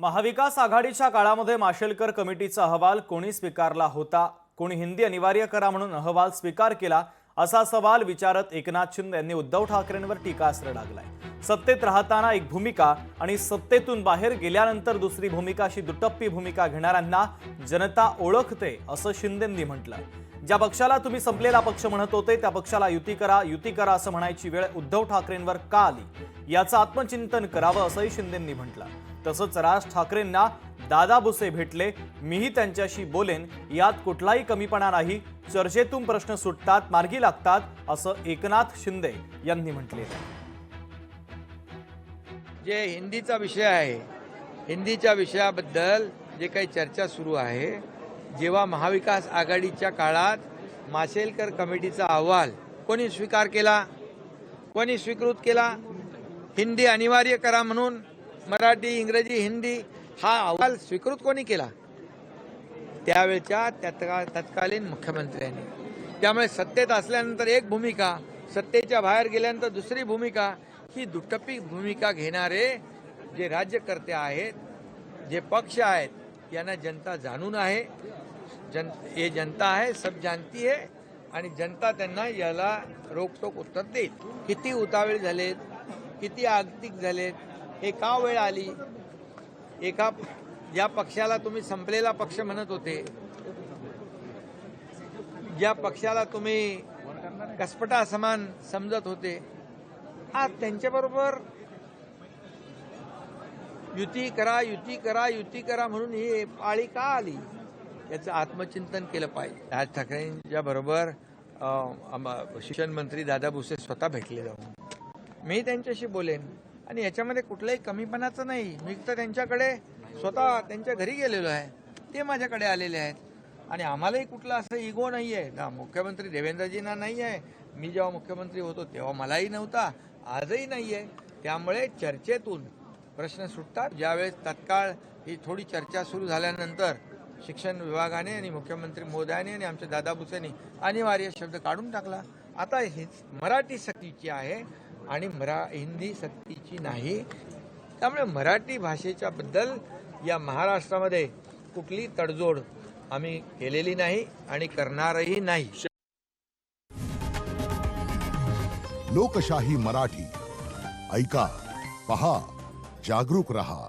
महाविकास आघाडीच्या काळामध्ये माशेलकर कमिटीचा अहवाल कोणी स्वीकारला होता? कोणी हिंदी अनिवार्य करा म्हणून अहवाल स्वीकार केला? असा सवाल विचारत एकनाथ शिंदे यांनी उद्धव ठाकरेंवर टीकास्त्र डागलाय। सत्तेत राहताना एक भूमिका आणि सत्तेतून बाहेर गेल्यानंतर दुसरी भूमिका अशी दुटप्पी भूमिका घेणाऱ्यांना जनता ओळखते असं शिंदेंनी म्हटलंय। ज्या पक्षाला तुम्ही संपलेला पक्ष म्हणत होते त्या पक्षाला युती करा असं म्हणायची वेळ उद्धव ठाकरेंवर का आली याचं आत्मचिंतन करावं असंही शिंदेंनी म्हटलं। तसंच राज ठाकरेंना दादा भुसे भेटले, मीही त्यांच्याशी बोलेन, यात कुठलाही कमीपणा नाही, चर्चेतून प्रश्न सुटतात, मार्गी लागतात असं एकनाथ शिंदे यांनी म्हटले। जे हिंदीचा विषय आहे, हिंदीच्या विषयाबद्दल जे काही चर्चा सुरू आहे, जेव्हा महाविकास आघाडीच्या काळात माशेलकर कमिटीचा अहवाल कोणी स्वीकार केला, कोणी स्वीकृत केला? हिंदी अनिवार्य करा म्हणून मराठी, इंग्रजी, हिंदी हा अहवाल स्वीकृत कोणी केला? त्यावेळच्या तत्कालीन मुख्यमंत्र्यांनी। त्यामुळे सत्तेत असल्यानंतर एक भूमिका, सत्तेच्या बाहेर गेल्यानंतर दुसरी भूमिका, ही दुटप्पी भूमिका घेणारे जे राज्यकर्ते आहेत, जे पक्ष आहेत, यांना जनता जाणून आहे। ये जनता है, सब जानती है आणि जनता त्यांना याला रोकटोक उत्तर देईल। किती उतावळे झालेत, किती आगतिक झालेत, हे का वेळ आली? एका ज्या पक्षाला तुम्ही संपलेला पक्ष म्हणत होते, ज्या पक्षाला तुम्ही कसपटा समान समजत होते, आज त्यांच्याबरोबर युती करा म्हणून ही पाळी का आली? याचं आत्मचिंतन केलं पाहिजे। राज ठाकरेंच्या बरोबर शिक्षण मंत्री दादा भुसे स्वतः भेटले जाऊन, मी त्यांच्याशी बोलेन आणि याच्यामध्ये कुठल्याही कमीपणाचं नाही। मी तर त्यांच्याकडे स्वतः त्यांच्या घरी गेलेलो आहे, ते माझ्याकडे आलेले आहेत आणि आम्हालाही कुठला असं इगो नाही आहे ना, मुख्यमंत्री देवेंद्रजींना नाही आहे। मी जेव्हा मुख्यमंत्री होतो तेव्हा मलाही नव्हता, आजही नाही आहे। त्यामुळे चर्चेतून प्रश्न सुटतात। ज्यावेळेस तत्काळ ही थोडी चर्चा सुरू झाल्यानंतर शिक्षण विभागाने आणि मुख्यमंत्री महोदयाने आणि आमच्या दादा भुसेंनी अनिवार्य शब्द काढून टाकला। आता ही मराठी सक्तीची आहे आणि हिंदी सक्तीची नाही। त्यामुळे मराठी भाषेच्या बद्दल या महाराष्ट्रामध्ये कुठली तडजोड आम्ही केलेली नाही आणि करणारही नाही। लोकशाही मराठी ऐका, पहा, जागरूक रहा।